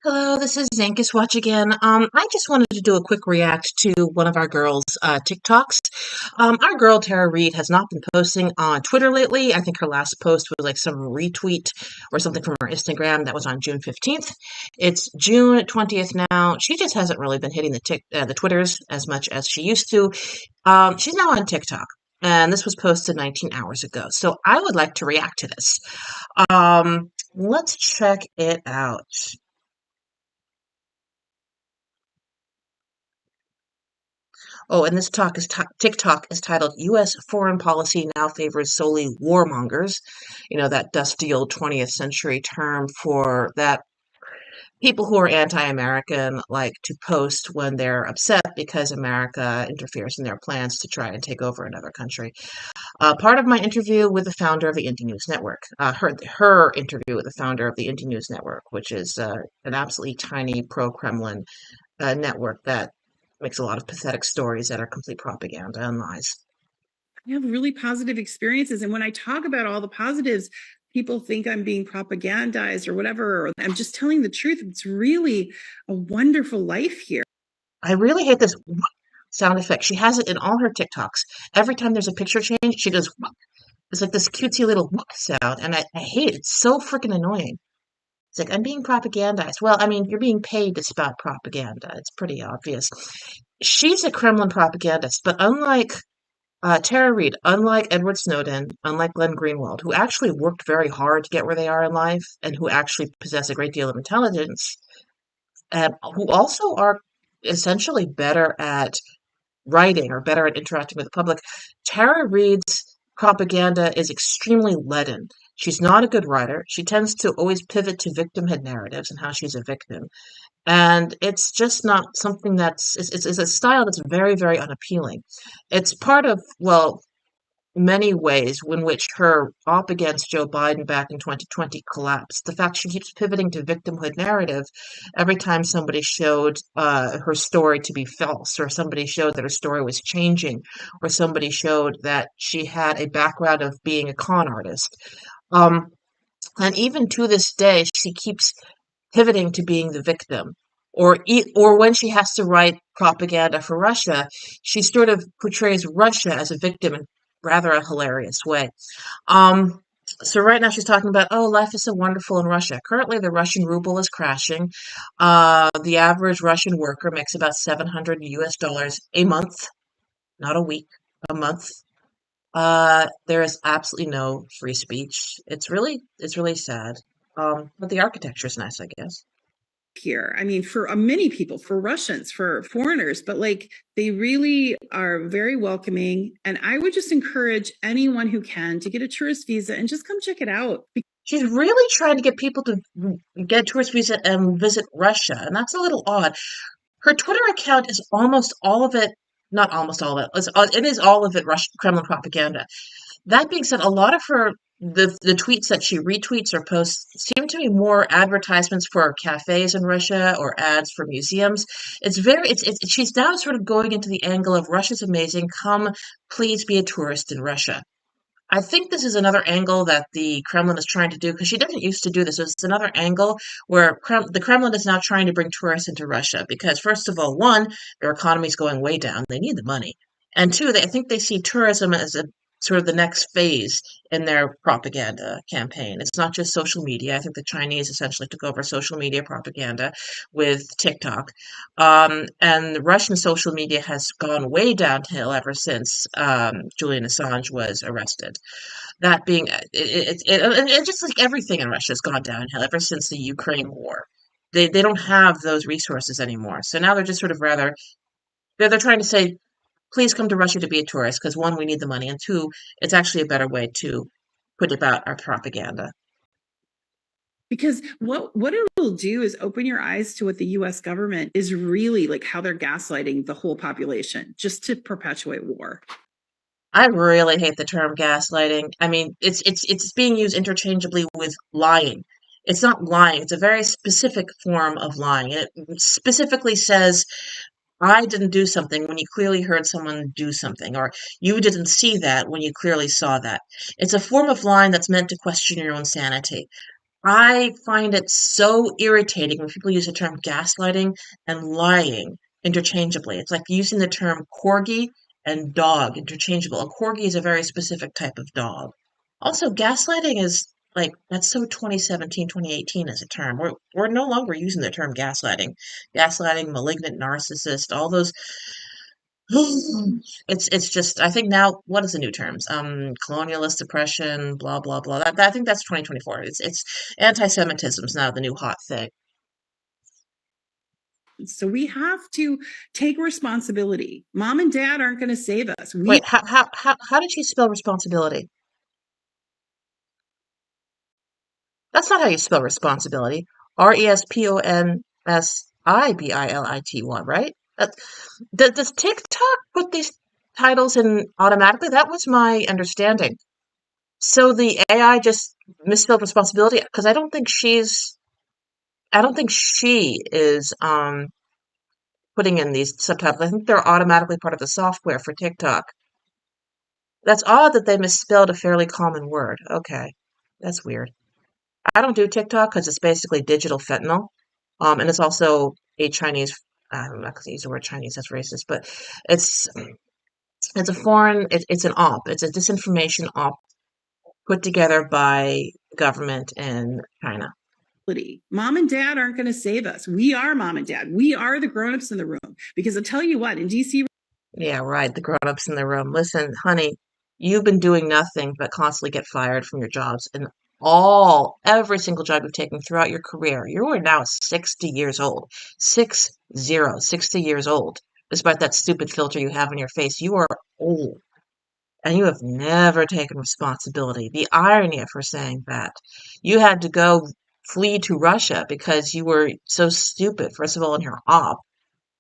Hello, this is Zankus Watch again. I just wanted to do a quick react to one of our girls' TikToks. Our girl Tara Reade has not been posting on Twitter lately. I think her last post was like some retweet or something from her Instagram that was on June 15th. It's June 20th now. She just hasn't really been hitting the Twitters as much as she used to. She's now on TikTok, and this was posted 19 hours ago. So I would like to react to this. Let's check it out. Oh, and this TikTok is titled "U.S. Foreign Policy Now Favors Solely Warmongers." You know, that dusty old 20th century term for that people who are anti-American like to post when they're upset because America interferes in their plans to try and take over another country. Part of my interview with the founder of the Indie News Network, her interview with the founder of the Indie News Network, which is an absolutely tiny pro-Kremlin network that makes a lot of pathetic stories that are complete propaganda and lies. I have really positive experiences. And when I talk about all the positives, people think I'm being propagandized or whatever. Or I'm just telling the truth. It's really a wonderful life here. I really hate this sound effect. She has it in all her TikToks. Every time there's a picture change, she does. It's like this cutesy little sound, and I hate it. It's so freaking annoying. It's like I'm being propagandized. Well, I mean, you're being paid to spout propaganda. It's pretty obvious. She's a Kremlin propagandist, but unlike Tara Reade, unlike Edward Snowden, unlike Glenn Greenwald, who actually worked very hard to get where they are in life and who actually possess a great deal of intelligence, who also are essentially better at writing or better at interacting with the public, Tara Reade's propaganda is extremely leaden. She's not a good writer. She tends to always pivot to victimhood narratives and how she's a victim. And it's just not something it's a style that's very, very unappealing. It's part of, well, many ways in which her op against Joe Biden back in 2020 collapsed. The fact she keeps pivoting to victimhood narrative every time somebody showed her story to be false, or somebody showed that her story was changing, or somebody showed that she had a background of being a con artist. Um, and even to this day, she keeps pivoting to being the victim. Or when she has to write propaganda for Russia, she sort of portrays Russia as a victim in rather a hilarious way. Um, so right now she's talking about, oh, life is so wonderful in Russia. Currently, the Russian ruble is crashing. The average Russian worker makes about 700 US dollars a month, not a week, a month. There is absolutely no free speech. It's really sad. But the architecture is nice, I guess. Here, I mean, for many people, for Russians, for foreigners, but like they really are very welcoming. And I would just encourage anyone who can to get a tourist visa and just come check it out. She's really trying to get people to get a tourist visa and visit Russia, and that's a little odd. Her Twitter account is almost all of it, not almost all of it, it is all of it Russian Kremlin propaganda. That being said, a lot of the tweets that she retweets or posts seem to be more advertisements for cafes in Russia or ads for museums. She's now sort of going into the angle of Russia's amazing. Come, please be a tourist in Russia. I think this is another angle that the Kremlin is trying to do because she doesn't used to do this. It's another angle where the Kremlin is now trying to bring tourists into Russia because, first of all, one, their economy is going way down. They need the money. And two, I think they see tourism as a sort of the next phase in their propaganda campaign. It's not just social media. I think the Chinese essentially took over social media propaganda with TikTok. And the Russian social media has gone way downhill ever since Julian Assange was arrested. That being, it just like everything in Russia has gone downhill ever since the Ukraine war. They don't have those resources anymore. So now they're just sort of rather they're trying to say, please come to Russia to be a tourist because one, we need the money, and two, it's actually a better way to put about our propaganda. Because what it will do is open your eyes to what the US government is really like, how they're gaslighting the whole population just to perpetuate war. I really hate the term gaslighting. I mean, it's being used interchangeably with lying. It's not lying. It's a very specific form of lying. It specifically says, I didn't do something when you clearly heard someone do something, or you didn't see that when you clearly saw that. It's a form of lying that's meant to question your own sanity. I find it so irritating when people use the term gaslighting and lying interchangeably. It's like using the term corgi and dog interchangeable. A corgi is a very specific type of dog. Also, gaslighting is like that's so 2017, 2018 as a term. We're no longer using the term gaslighting. Gaslighting, malignant narcissist, all those it's just I think now what is the new terms? Colonialist oppression, blah blah blah. I think that's 2024. It's anti-Semitism is now the new hot thing. So we have to take responsibility. Mom and dad aren't going to save us. We Wait, how did she spell responsibility? That's not how you spell responsibility. Responsibility, right? Does TikTok put these titles in automatically? That was my understanding. So the AI just misspelled responsibility because I don't think she is putting in these subtitles. I think they're automatically part of the software for TikTok. That's odd that they misspelled a fairly common word. Okay, that's weird. I don't do TikTok because it's basically digital fentanyl, and it's also a Chinese. I'm not going to use the word Chinese. That's racist, but it's it's a foreign. It's an op. It's a disinformation op put together by the government in China. Mom and dad aren't going to save us. We are mom and dad. We are the grown-ups in the room. Because I'll tell you what, in DC. Yeah, right. The grown-ups in the room. Listen, honey, you've been doing nothing but constantly get fired from your jobs and every single job you've taken throughout your career. You are now 60 years old. 60 years old. Despite that stupid filter you have on your face, you are old. And you have never taken responsibility. The irony of her saying that. You had to go flee to Russia because you were so stupid, first of all, in your op.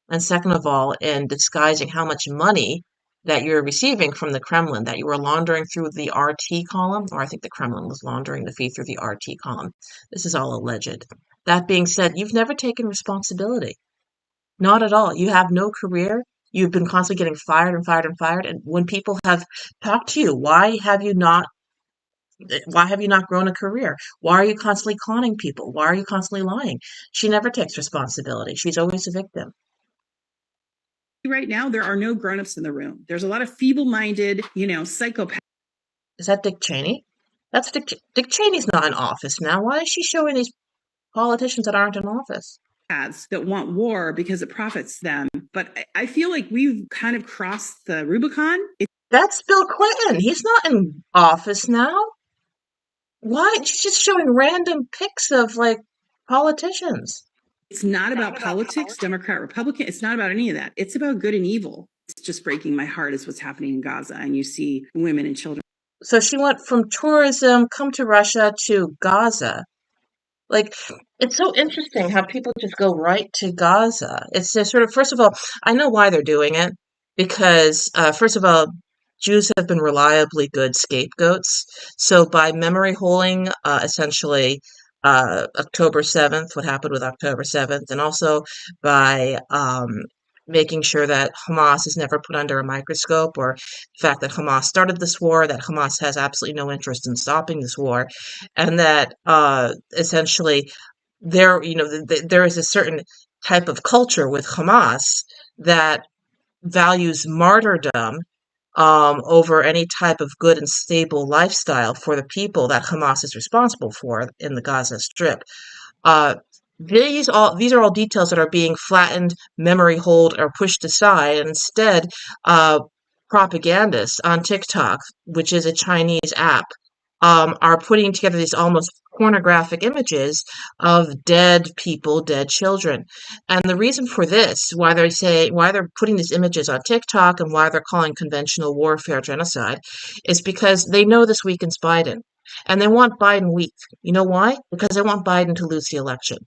And second of all, in disguising how much money that you're receiving from the Kremlin, that you were laundering through the RT column, or I think the Kremlin was laundering the fee through the RT column. This is all alleged. That being said, you've never taken responsibility. Not at all. You have no career. You've been constantly getting fired and fired and fired. And when people have talked to you, why have you not grown a career? Why are you constantly conning people? Why are you constantly lying? She never takes responsibility. She's always a victim. Right now, there are no grown-ups in the room. There's a lot of feeble-minded, psychopaths. Is that Dick Cheney? That's Dick Cheney's not in office now. Why is she showing these politicians that aren't in office? That want war because it profits them. But I feel like we've kind of crossed the Rubicon. That's Bill Clinton. He's not in office now. Why? She's just showing random pics of like politicians. It's not about politics, Democrat, Republican. It's not about any of that. It's about good and evil. It's just breaking my heart is what's happening in Gaza. And you see women and children. So she went from tourism, come to Russia, to Gaza. Like, it's so interesting how people just go right to Gaza. It's just sort of, first of all, I know why they're doing it because, first of all, Jews have been reliably good scapegoats. So by memory holding, essentially, October 7th, what happened with October 7th, and also by making sure that Hamas is never put under a microscope, or the fact that Hamas started this war, that Hamas has absolutely no interest in stopping this war, and that essentially there is a certain type of culture with Hamas that values martyrdom over any type of good and stable lifestyle for the people that Hamas is responsible for in the Gaza Strip. Uh, these are all details that are being flattened, memory hold, or pushed aside, and instead, uh, propagandists on TikTok, which is a Chinese app, are putting together these almost pornographic images of dead people, dead children. And the reason for this, why they're putting these images on TikTok and why they're calling conventional warfare genocide, is because they know this weakens Biden. And they want Biden weak. You know why? Because they want Biden to lose the election.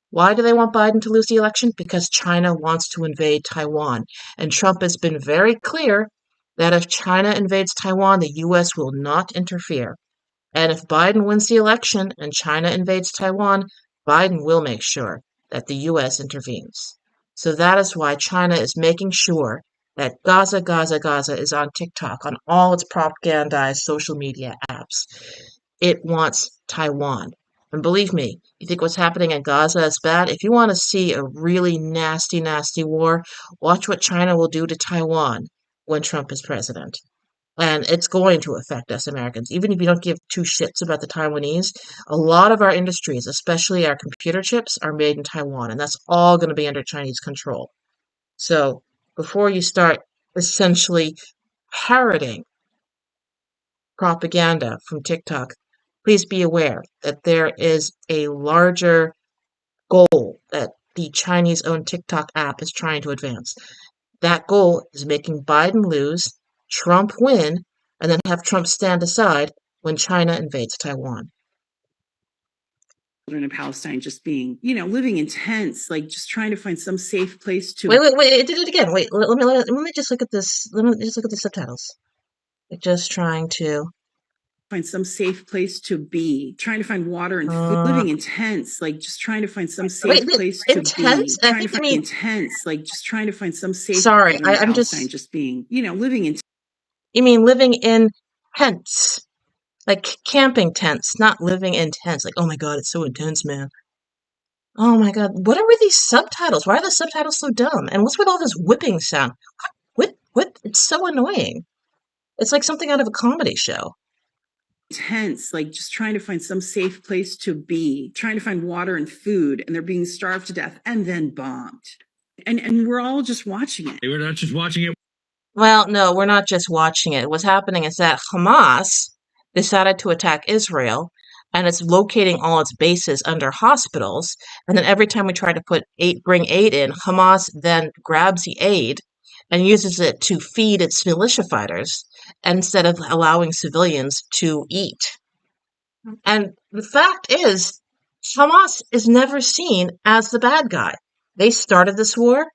Why do they want Biden to lose the election? Because China wants to invade Taiwan. And Trump has been very clear that if China invades Taiwan, the U.S. will not interfere. And if Biden wins the election and China invades Taiwan, Biden will make sure that the U.S. intervenes. So that is why China is making sure that Gaza, Gaza, Gaza is on TikTok, on all its propagandized social media apps. It wants Taiwan. And believe me, you think what's happening in Gaza is bad? If you want to see a really nasty, nasty war, watch what China will do to Taiwan when Trump is president. And it's going to affect us Americans. Even if you don't give two shits about the Taiwanese, a lot of our industries, especially our computer chips, are made in Taiwan, and that's all going to be under Chinese control. So before you start essentially parroting propaganda from TikTok, please be aware that there is a larger goal that the Chinese owned TikTok app is trying to advance. That goal is making Biden lose, Trump win, and then have Trump stand aside when China invades Taiwan. In Palestine just being, living in tents, like just trying to find some safe place to Wait, it did it again. Wait, let me just look at this. Let me just look at the subtitles. Just trying to find some safe place to be, trying to find water and food, uh living in tents, like just trying to find some wait, safe place to intense? be, I trying to think you find mean intense, like just trying to find some safe sorry, in I'm Palestine, just just being, living in you mean living in tents. Like camping tents, not living in tents. Like, oh my god, it's so intense, man. Oh my god, what are with these subtitles? Why are the subtitles so dumb? And what's with all this whipping sound? Whip, whip, it's so annoying. It's like something out of a comedy show. tents, like just trying to find some safe place to be, trying to find water and food, and they're being starved to death and then bombed. And we're all just watching it. We're not just watching it. Well, no, we're not just watching it. What's happening is that Hamas decided to attack Israel and it's locating all its bases under hospitals. And then every time we try to bring aid in, Hamas then grabs the aid and uses it to feed its militia fighters instead of allowing civilians to eat. And the fact is, Hamas is never seen as the bad guy. They started this war.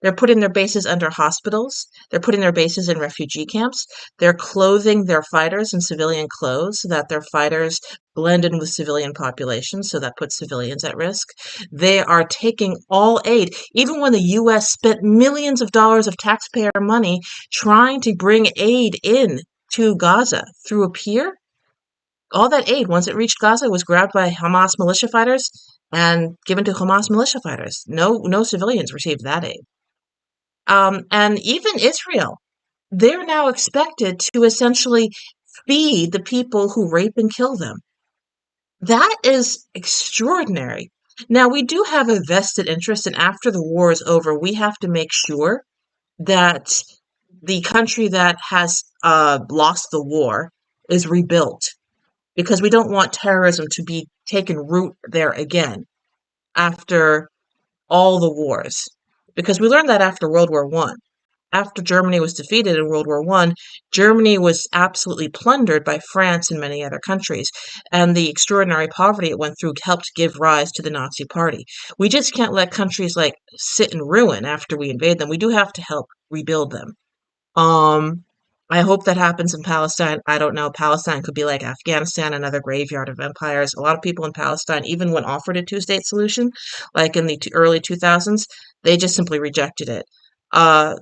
They're putting their bases under hospitals. They're putting their bases in refugee camps. They're clothing their fighters in civilian clothes so that their fighters blend in with civilian populations, so that puts civilians at risk. They are taking all aid, even when the U.S. spent millions of dollars of taxpayer money trying to bring aid in to Gaza through a pier. All that aid, once it reached Gaza, was grabbed by Hamas militia fighters and given to Hamas militia fighters. No civilians received that aid. And even Israel, they're now expected to essentially feed the people who rape and kill them. That is extraordinary. Now, we do have a vested interest, and after the war is over, we have to make sure that the country that has lost the war is rebuilt because we don't want terrorism to be taken root there again after all the wars. Because we learned that after World War One. After Germany was defeated in World War One, Germany was absolutely plundered by France and many other countries, and the extraordinary poverty it went through helped give rise to the Nazi Party. We just can't let countries like sit in ruin after we invade them. We do have to help rebuild them. Um, I hope that happens in Palestine. I don't know. Palestine could be like Afghanistan, another graveyard of empires. A lot of people in Palestine, even when offered a two-state solution, like in the early 2000s, they just simply rejected it. Uh,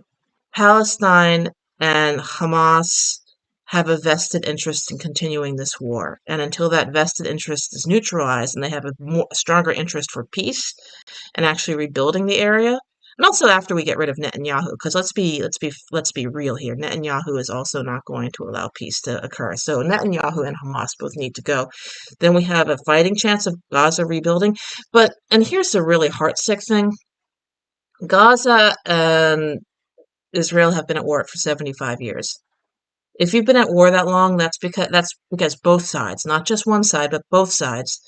Palestine and Hamas have a vested interest in continuing this war. And until that vested interest is neutralized and they have a stronger interest for peace and actually rebuilding the area, and also after we get rid of Netanyahu, because let's be real here. Netanyahu is also not going to allow peace to occur. So Netanyahu and Hamas both need to go. Then we have a fighting chance of Gaza rebuilding. And here's the really heartsick thing. Gaza and Israel have been at war for 75 years. If you've been at war that long, that's because both sides, not just one side, but both sides,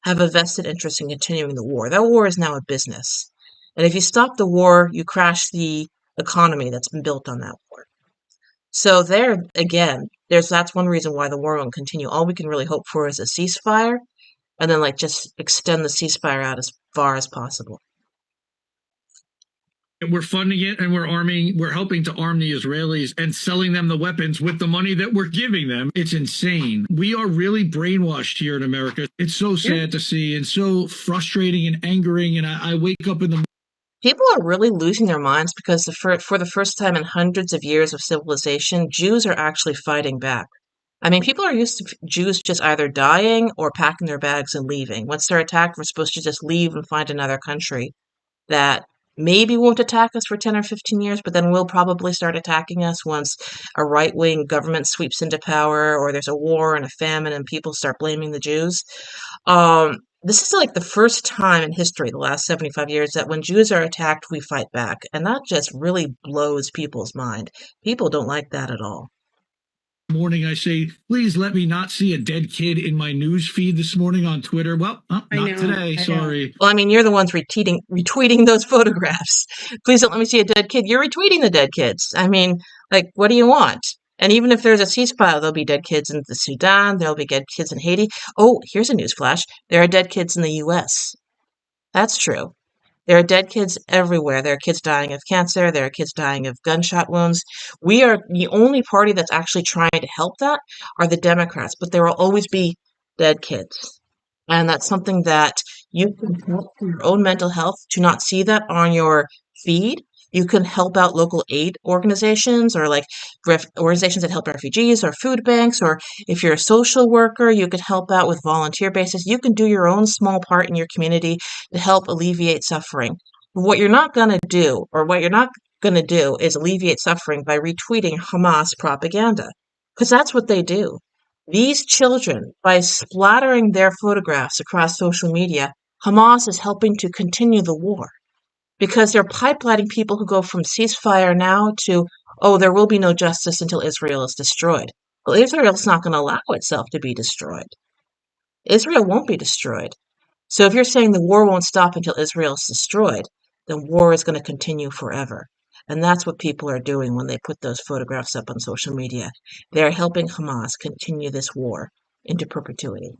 have a vested interest in continuing the war. That war is now a business. And if you stop the war, you crash the economy that's been built on that war. So there again, that's one reason why the war won't continue. All we can really hope for is a ceasefire, and then like just extend the ceasefire out as far as possible. We're funding it and we're helping to arm the Israelis and selling them the weapons with the money that we're giving them. It's insane. We are really brainwashed here in America. It's so sad to see and so frustrating and angering. And I wake up in the People are really losing their minds because for the first time in hundreds of years of civilization, Jews are actually fighting back I mean, people are used to Jews just either dying or packing their bags and leaving. Once they're attacked, we're supposed to just leave and find another country that maybe won't attack us for 10 or 15 years, but then will probably start attacking us once a right-wing government sweeps into power or there's a war and a famine and people start blaming the Jews. This is like the first time in history, the last 75 years, that when Jews are attacked, we fight back. And that just really blows people's mind. People don't like that at all. Morning, I say, please let me not see a dead kid in my news feed this morning on Twitter. Well, not today. Sorry. Well, I mean, you're the ones retweeting those photographs. Please don't let me see a dead kid. You're retweeting the dead kids. I mean, like, what do you want? And even if there's a ceasefire, there'll be dead kids in the Sudan. There'll be dead kids in Haiti. Oh, here's a news flash. There are dead kids in the U.S. That's true. There are dead kids everywhere. There are kids dying of cancer. There are kids dying of gunshot wounds. We are the only party that's actually trying to help that are the Democrats, but there will always be dead kids. And that's something that you can help for your own mental health to not see that on your feed. You can help out local aid organizations or like organizations that help refugees or food banks, or if you're a social worker, you could help out with volunteer basis. You can do your own small part in your community to help alleviate suffering. What you're not going to do, or what you're not going to do, is alleviate suffering by retweeting Hamas propaganda, because that's what they do. These children, by splattering their photographs across social media, Hamas is helping to continue the war because they're pipelining people who go from ceasefire now to, oh, there will be no justice until Israel is destroyed. Well, Israel's not going to allow itself to be destroyed. Israel won't be destroyed. So if you're saying the war won't stop until Israel is destroyed, then war is going to continue forever. And that's what people are doing when they put those photographs up on social media. They're helping Hamas continue this war into perpetuity.